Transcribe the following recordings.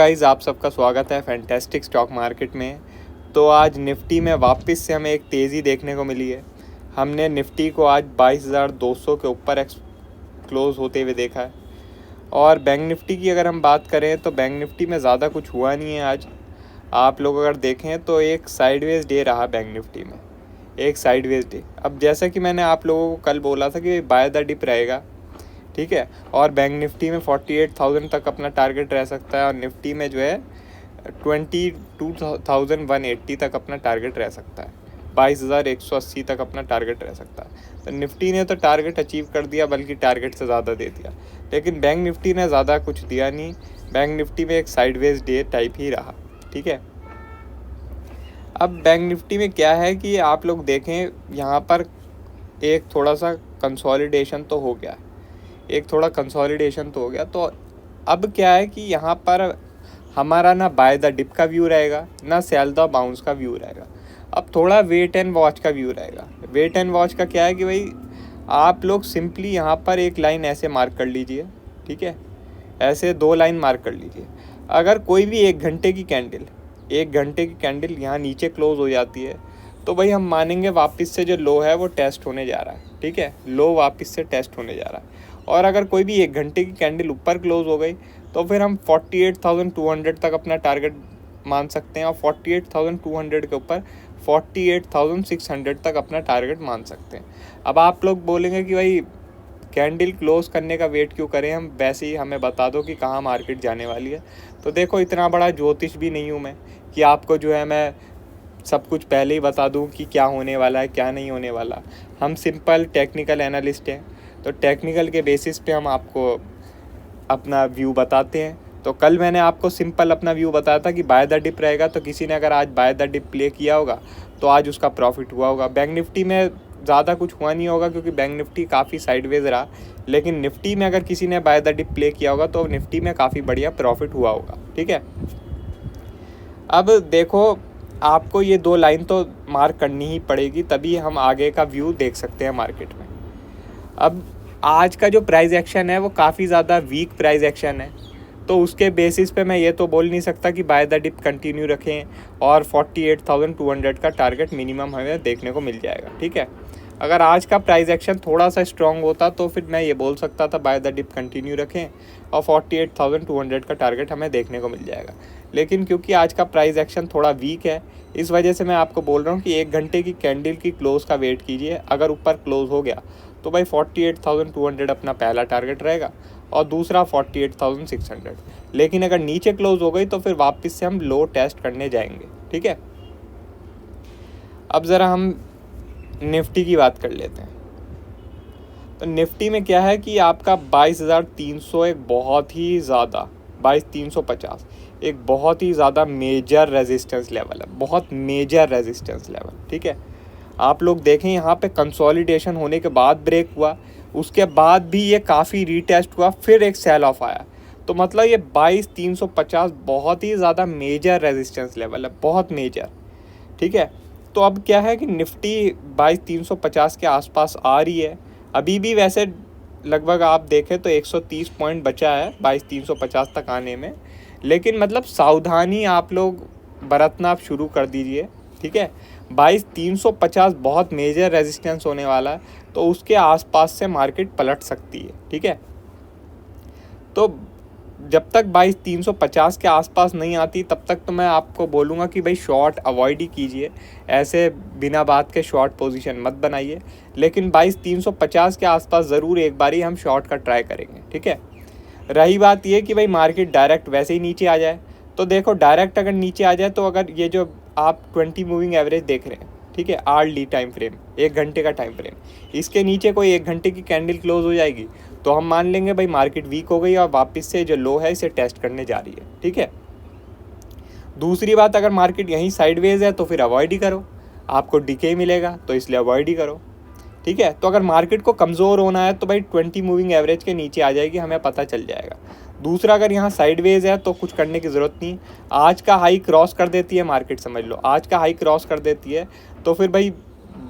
Guys, आप सबका स्वागत है फैंटेस्टिक स्टॉक मार्केट में। तो आज निफ्टी में वापस से हमें एक तेज़ी देखने को मिली है। हमने निफ्टी को आज 22,200 के ऊपर क्लोज होते हुए देखा है। और बैंक निफ्टी की अगर हम बात करें तो बैंक निफ्टी में ज़्यादा कुछ हुआ नहीं है आज। आप लोग अगर देखें तो एक साइडवेज डे रहा बैंक निफ्टी में, एक साइडवेज डे। अब जैसा कि मैंने आप लोगों को कल बोला था कि बाय द डिप रहेगा, ठीक है। और बैंक निफ्टी में 48,000 तक अपना टारगेट रह सकता है और निफ्टी में जो है 22,180 तक अपना टारगेट रह सकता है, 22,180 तक अपना टारगेट रह सकता है। तो निफ्टी ने तो टारगेट अचीव कर दिया, बल्कि टारगेट से ज़्यादा दे दिया। लेकिन बैंक निफ्टी ने ज़्यादा कुछ दिया नहीं। बैंक निफ्टी में एक साइडवेज डे टाइप ही रहा, ठीक है। अब बैंक निफ्टी में क्या है कि आप लोग देखें, यहाँ पर एक थोड़ा सा कंसोलिडेशन तो हो गया, तो अब क्या है कि यहाँ पर हमारा ना बाय द डिप का व्यू रहेगा, ना सेल द बाउंस का व्यू रहेगा। अब थोड़ा वेट एंड वॉच का व्यू रहेगा। वेट एंड वॉच का क्या है कि भाई आप लोग सिंपली यहाँ पर एक लाइन ऐसे मार्क कर लीजिए, ठीक है। ऐसे 2 लाइन मार्क कर लीजिए। अगर कोई भी 1 घंटे की कैंडल यहाँ नीचे क्लोज हो जाती है तो भाई हम मानेंगे वापस से जो लो है वो टेस्ट होने जा रहा है, ठीक है। लो वापस से टेस्ट होने जा रहा है। और अगर कोई भी 1 घंटे की कैंडल ऊपर क्लोज हो गई तो फिर हम 48,200 तक अपना टारगेट मान सकते हैं, और 48,200 के ऊपर 48,600 तक अपना टारगेट मान सकते हैं। अब आप लोग बोलेंगे कि भाई कैंडल क्लोज करने का वेट क्यों करें, हम वैसे ही हमें बता दो कि कहाँ मार्केट जाने वाली है। तो देखो, इतना बड़ा ज्योतिष भी नहीं हूँ मैं कि आपको जो है मैं सब कुछ पहले ही बता दूं कि क्या होने वाला है क्या नहीं होने वाला। हम सिंपल टेक्निकल एनालिस्ट हैं, तो टेक्निकल के बेसिस पे हम आपको अपना व्यू बताते हैं। तो कल मैंने आपको सिंपल अपना व्यू बताया था कि बाय द डिप रहेगा, तो किसी ने अगर आज बाय द डिप प्ले किया होगा तो आज उसका प्रॉफिट हुआ होगा। बैंक निफ्टी में ज़्यादा कुछ हुआ नहीं होगा क्योंकि बैंक निफ्टी काफ़ी साइडवेज रहा, लेकिन निफ्टी में अगर किसी ने बाय द डिप प्ले किया होगा तो निफ्टी में काफ़ी बढ़िया प्रॉफिट हुआ होगा, ठीक है। अब देखो, आपको ये 2 लाइन तो मार्क करनी ही पड़ेगी, तभी हम आगे का व्यू देख सकते हैं मार्केट में। अब आज का जो प्राइस एक्शन है वो काफ़ी ज़्यादा वीक प्राइस एक्शन है, तो उसके बेसिस पे मैं ये तो बोल नहीं सकता कि बाय द डिप कंटिन्यू रखें और 48,200 का टारगेट मिनिमम हमें देखने को मिल जाएगा, ठीक है। अगर आज का प्राइस एक्शन थोड़ा सा स्ट्रॉन्ग होता तो फिर मैं ये बोल सकता था बाय द डिप कंटिन्यू रखें और 48,200 का टारगेट हमें देखने को मिल जाएगा। लेकिन क्योंकि आज का प्राइस एक्शन थोड़ा वीक है, इस वजह से मैं आपको बोल रहा हूँ कि 1 घंटे की कैंडल की क्लोज का वेट कीजिए। अगर ऊपर क्लोज हो गया तो भाई 48,200 अपना पहला टारगेट रहेगा और दूसरा 48,600। लेकिन अगर नीचे क्लोज हो गई तो फिर वापस से हम लो टेस्ट करने जाएंगे, ठीक है। अब ज़रा हम निफ्टी की बात कर लेते हैं। तो निफ्टी में क्या है कि आपका 22,300 एक बहुत ही ज़्यादा 22,350 एक बहुत ही ज़्यादा मेजर रेजिस्टेंस लेवल है, बहुत मेजर रेजिस्टेंस लेवल, ठीक है। आप लोग देखें, यहाँ पे कंसोलिडेशन होने के बाद ब्रेक हुआ, उसके बाद भी ये काफ़ी रीटेस्ट हुआ, फिर एक सेल ऑफ आया। तो मतलब ये 22,350 बहुत ही ज़्यादा मेजर रेजिस्टेंस लेवल है, बहुत मेजर, ठीक है। तो अब क्या है कि निफ्टी 22,350 के आसपास आ रही है अभी भी। वैसे लगभग आप देखें तो 130 पॉइंट बचा है 22,350 तक आने में, लेकिन मतलब सावधानी आप लोग बरतना आप शुरू कर दीजिए, ठीक है। 22,350 बहुत मेजर रेजिस्टेंस होने वाला है, तो उसके आसपास से मार्केट पलट सकती है, ठीक है। तो जब तक 22,350 के आसपास नहीं आती तब तक तो मैं आपको बोलूँगा कि भाई शॉर्ट अवॉइड ही कीजिए, ऐसे बिना बात के शॉर्ट पोजीशन मत बनाइए। लेकिन 22,350 के आसपास ज़रूर एक बारी हम शॉर्ट का ट्राई करेंगे, ठीक है। रही बात ये कि भाई मार्केट डायरेक्ट वैसे ही नीचे आ जाए, तो देखो डायरेक्ट अगर नीचे आ जाए तो अगर ये जो आप 20 मूविंग एवरेज देख रहे हैं, ठीक है, आर्ली टाइम फ्रेम, 1 घंटे का टाइम फ्रेम, इसके नीचे कोई 1 घंटे की कैंडल क्लोज हो जाएगी तो हम मान लेंगे भाई मार्केट वीक हो गई और वापस से जो लो है इसे टेस्ट करने जा रही है, ठीक है। दूसरी बात, अगर मार्केट यहीं साइडवेज है तो फिर अवॉइड ही करो, आपको डीके मिलेगा तो इसलिए अवॉइड ही करो, ठीक है। तो अगर मार्केट को कमज़ोर होना है तो भाई 20 मूविंग एवरेज के नीचे आ जाएगी, हमें पता चल जाएगा। दूसरा, अगर यहाँ साइडवेज है तो कुछ करने की ज़रूरत नहीं। आज का हाई क्रॉस कर देती है मार्केट, समझ लो आज का हाई क्रॉस कर देती है तो फिर भाई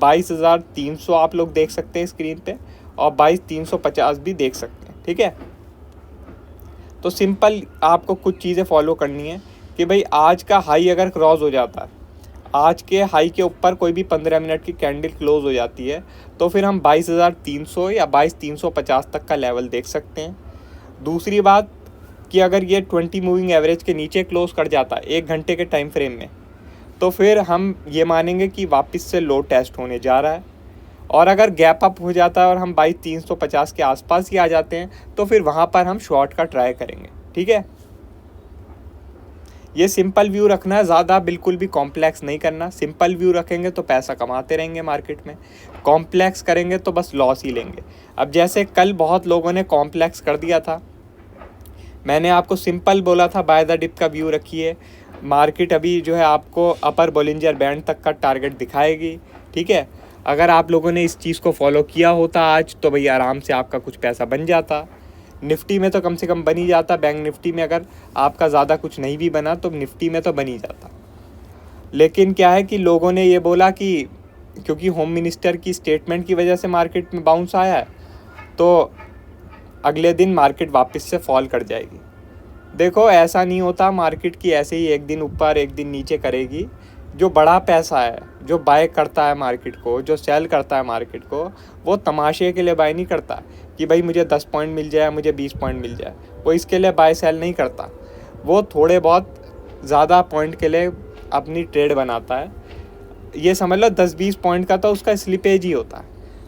22,300 आप लोग देख सकते हैं स्क्रीन पे, और 22,350 भी देख सकते हैं, ठीक है। तो सिंपल आपको कुछ चीज़ें फॉलो करनी है कि भाई आज का हाई अगर क्रॉस हो जाता है, आज के हाई के ऊपर कोई भी 15 मिनट की कैंडल क्लोज हो जाती है, तो फिर हम 22,300 या 22,350 तक का लेवल देख सकते हैं। दूसरी बात कि अगर ये 20 मूविंग एवरेज के नीचे क्लोज कर जाता है 1 घंटे के टाइम फ्रेम में, तो फिर हम ये मानेंगे कि वापस से लो टेस्ट होने जा रहा है। और अगर गैप अप हो जाता है और हम 22,350 के आसपास ही आ जाते हैं, तो फिर वहाँ पर हम शॉर्ट का ट्राई करेंगे। ठीक है, ये सिंपल व्यू रखना है, ज़्यादा बिल्कुल भी कॉम्प्लेक्स नहीं करना। सिंपल व्यू रखेंगे तो पैसा कमाते रहेंगे मार्केट में, कॉम्प्लेक्स करेंगे तो बस लॉस ही लेंगे। अब जैसे कल बहुत लोगों ने कॉम्प्लेक्स कर दिया था, मैंने आपको सिंपल बोला था बाय द डिप का व्यू रखिए, मार्केट अभी जो है आपको अपर बोलिंजर बैंड तक का टारगेट दिखाएगी। ठीक है, अगर आप लोगों ने इस चीज़ को फॉलो किया होता आज, तो भैया आराम से आपका कुछ पैसा बन जाता। निफ्टी में तो कम से कम बन ही जाता, बैंक निफ्टी में अगर आपका ज़्यादा कुछ नहीं भी बना तो निफ्टी में तो बन ही जाता। लेकिन क्या है कि लोगों ने ये बोला कि क्योंकि होम मिनिस्टर की स्टेटमेंट की वजह से मार्केट में बाउंस आया है, तो अगले दिन मार्केट वापस से फॉल कर जाएगी। देखो ऐसा नहीं होता, मार्केट की ऐसे ही एक दिन ऊपर एक दिन नीचे करेगी। जो बड़ा पैसा है, जो बाय करता है मार्केट को, जो सेल करता है मार्केट को, वो तमाशे के लिए बाय नहीं करता कि भाई मुझे 10 पॉइंट मिल जाए, मुझे 20 पॉइंट मिल जाए। वो इसके लिए बाय सेल नहीं करता, वो थोड़े बहुत ज़्यादा पॉइंट के लिए अपनी ट्रेड बनाता है। ये समझ लो 10-20 पॉइंट का तो उसका स्लिपेज ही होता है।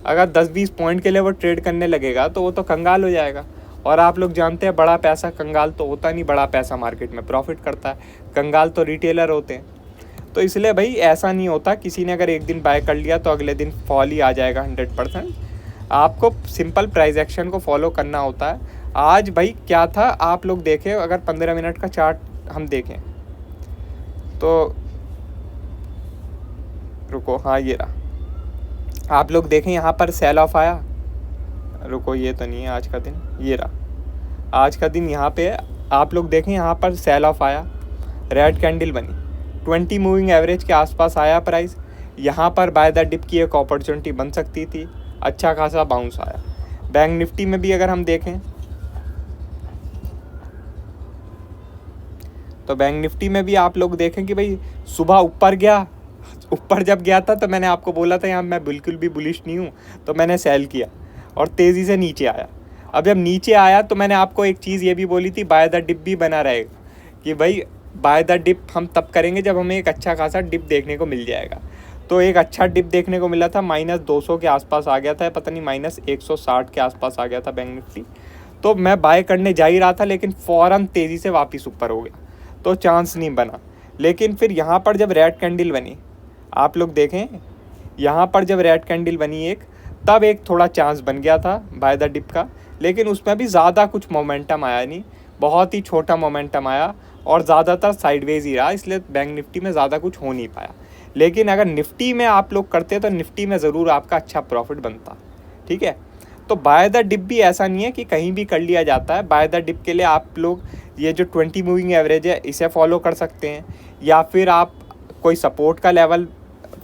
अगर 10-20 पॉइंट के लिए वो ट्रेड करने लगेगा तो वो तो कंगाल हो जाएगा। और आप लोग जानते हैं बड़ा पैसा कंगाल तो होता नहीं, बड़ा पैसा मार्केट में प्रॉफिट करता है, कंगाल तो रिटेलर होते हैं। तो इसलिए भाई ऐसा नहीं होता किसी ने अगर एक दिन बाय कर लिया तो अगले दिन फॉल ही आ जाएगा 100%। आपको सिंपल प्राइस एक्शन को फॉलो करना होता है। आज भाई क्या था आप लोग देखें, अगर 15 मिनट का चार्ट हम देखें तो रुको, हाँ ये रहा, आप लोग देखें यहाँ पर सेल ऑफ आया। रुको ये तो नहीं है आज का दिन, ये रहा आज का दिन। यहाँ पे आप लोग देखें यहाँ पर सेल ऑफ आया, रेड कैंडल बनी, 20 मूविंग एवरेज के आसपास आया प्राइस। यहाँ पर बाय द डिप की एक अपॉर्चुनिटी बन सकती थी, अच्छा खासा बाउंस आया। बैंक निफ्टी में भी अगर हम देखें तो बैंक निफ्टी में भी आप लोग देखें कि भाई सुबह ऊपर गया, ऊपर जब गया था तो मैंने आपको बोला था यहाँ मैं बिल्कुल भी बुलिश नहीं हूँ, तो मैंने सेल किया और तेज़ी से नीचे आया। अब जब नीचे आया तो मैंने आपको एक चीज़ ये भी बोली थी, बाय द डिप भी बना रहेगा कि भाई बाय द डिप हम तब करेंगे जब हमें एक अच्छा खासा डिप देखने को मिल जाएगा। तो एक अच्छा डिप देखने को मिला था, -200 के आसपास आ गया था, पता नहीं -160 के आसपास आ गया था बैंक निफ्टी। तो मैं बाय करने जा ही रहा था, लेकिन फ़ौरन तेज़ी से वापस ऊपर हो गया, तो चांस नहीं बना। लेकिन फिर यहाँ पर जब रेड कैंडल बनी, आप लोग देखें यहाँ पर जब रेड कैंडल बनी एक, तब एक थोड़ा चांस बन गया था बाय द डिप का, लेकिन उसमें भी ज़्यादा कुछ मोमेंटम आया नहीं, बहुत ही छोटा मोमेंटम आया और ज़्यादातर साइडवेज ही रहा, इसलिए बैंक निफ्टी में ज़्यादा कुछ हो नहीं पाया। लेकिन अगर निफ्टी में आप लोग करते तो निफ्टी में ज़रूर आपका अच्छा प्रॉफिट बनता। ठीक है, तो बाय द डिप भी ऐसा नहीं है कि कहीं भी कर लिया जाता है। बाय द डिप के लिए आप लोग ये जो 20 मूविंग एवरेज है इसे फॉलो कर सकते हैं, या फिर आप कोई सपोर्ट का लेवल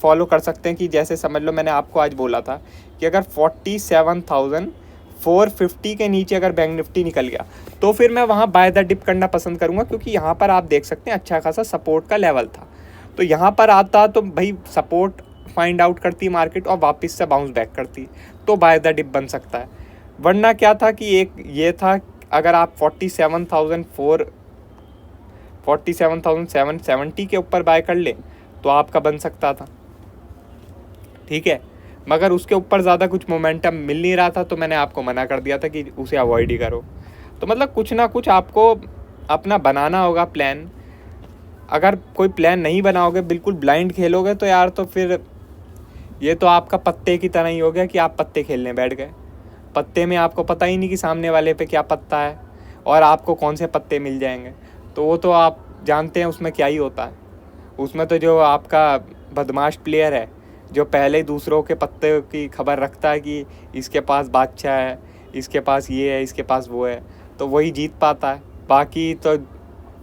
फॉलो कर सकते हैं कि जैसे समझ लो मैंने आपको आज बोला था कि अगर 47,450 के नीचे अगर बैंक निफ्टी निकल गया तो फिर मैं वहाँ बाय द डिप करना पसंद करूँगा, क्योंकि यहाँ पर आप देख सकते हैं अच्छा खासा सपोर्ट का लेवल था। तो यहाँ पर आता तो भाई सपोर्ट फाइंड आउट करती मार्केट और वापस से बाउंस बैक करती, तो बाय द डिप बन सकता है। वरना क्या था कि एक ये था, अगर आप 47,770 के ऊपर बाय कर ले तो आपका बन सकता था। ठीक है, मगर उसके ऊपर ज़्यादा कुछ मोमेंटम मिल नहीं रहा था, तो मैंने आपको मना कर दिया था कि उसे अवॉइड ही करो। तो मतलब कुछ ना कुछ आपको अपना बनाना होगा प्लान। अगर कोई प्लान नहीं बनाओगे, बिल्कुल ब्लाइंड खेलोगे, तो यार तो फिर ये तो आपका पत्ते की तरह ही हो गया कि आप पत्ते खेलने बैठ गए। पत्ते में आपको पता ही नहीं कि सामने वाले पे क्या पत्ता है और आपको कौन से पत्ते मिल जाएंगे, तो वो तो आप जानते हैं उसमें क्या ही होता है। उसमें तो जो आपका बदमाश प्लेयर है, जो पहले दूसरों के पत्ते की खबर रखता है कि इसके पास बादशाह है, इसके पास ये है, इसके पास वो है, तो वही जीत पाता है। बाकी तो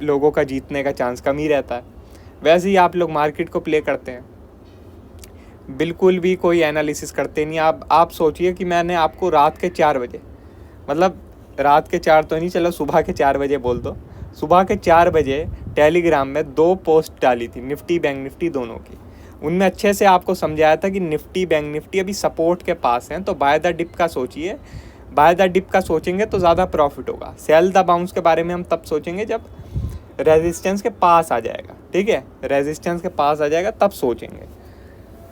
लोगों का जीतने का चांस कम ही रहता है। वैसे ही आप लोग मार्केट को प्ले करते हैं, बिल्कुल भी कोई एनालिसिस करते नहीं। आप सोचिए कि मैंने आपको रात के 4 बजे, मतलब रात के 4 तो नहीं, चलो सुबह के 4 बजे बोल दो, सुबह के 4 बजे टेलीग्राम में 2 पोस्ट डाली थी निफ्टी बैंक निफ्टी दोनों की। उनमें अच्छे से आपको समझाया था कि निफ्टी बैंक निफ्टी अभी सपोर्ट के पास हैं, तो बाय द डिप का सोचिए, बाय द डिप का सोचेंगे तो ज़्यादा प्रॉफिट होगा। सेल द बाउंस के बारे में हम तब सोचेंगे जब रेजिस्टेंस के पास आ जाएगा, ठीक है, रेजिस्टेंस के पास आ जाएगा तब सोचेंगे।